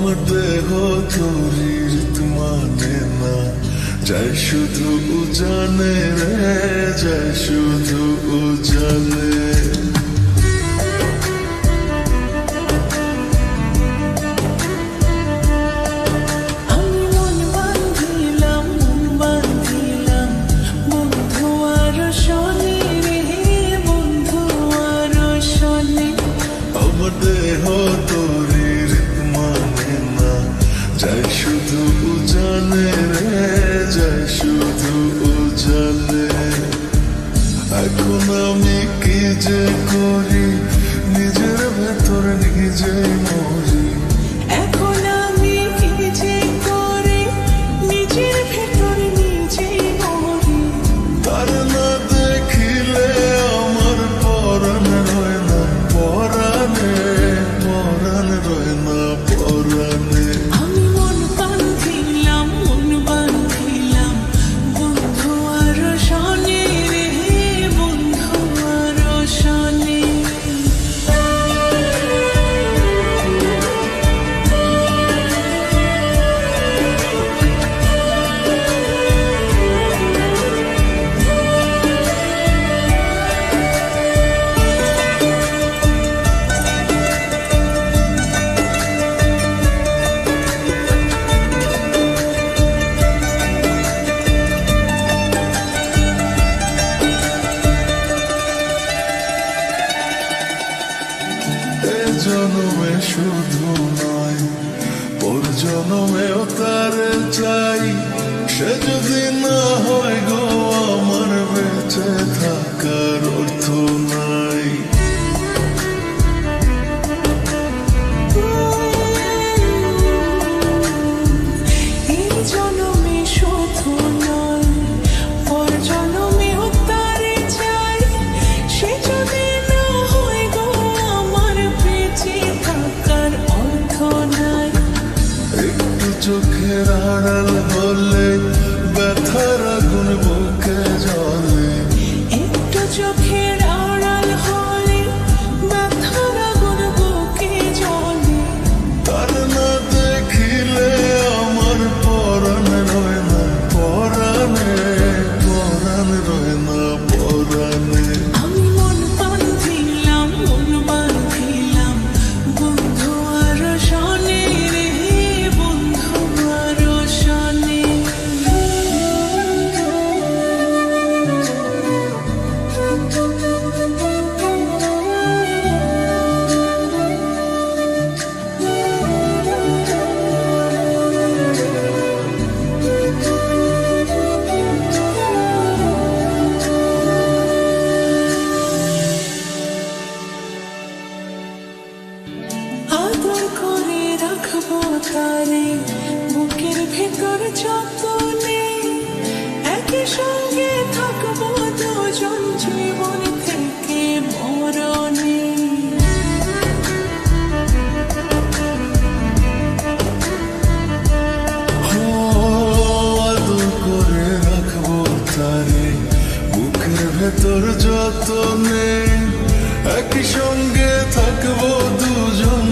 আমার দেহ তোরির মানে না, যায় শুধু জানে রে, যায় শুধু জানে। আমার দেহ তোরির মানে না, যায় শুধু জানে রে, যায় শুধু জানে। এখন আমি কি যে করি, নিজের ভেতর নিজেই মরি। এখন আমি কি যে করি, নিজের ভেতর নিজেই মরি। তার না দেখিলে আমার পরাণ রয় না পরাণে, পরাণ রয় না পরাণে। আমি মন বাঁধিলাম বন্ধু আর শনি রে, বন্ধু আর শনি। এ জনমে শুধু নয়, পর জনমেও তারে চাই। সে যদি না হয় গো আমার বেঁচে থাকার অর্থ নাই। এই জনমে শুধু নয়, পর জনমেও তারে চাই। সে যদি না হয় গো আমার বেঁচে থাকার অর্থ নাই। একটু চোখের আড়াল হলে ব্যথার আগুন বুকে জ্বলে। একটু চোখের আড়াল হলে ব্যথার আগুন বুকে জ্বলে। তার না দেখিলে আমার পরাণ রয় না পরাণে, পরাণ রয় না পরাণে। আমি মন বাঁধিলাম বন্ধু আর শনি রে, বন্ধু আর শনি। আদর করে রাখবো তারে বুকের ভেতর যতনে, একই সঙ্গে থাকবো দুজন জীবন থেকে মরণে। আদর করে রাখবো তারে বুকের ভেতর যতনে, একই সঙ্গে থাকবো দুজন।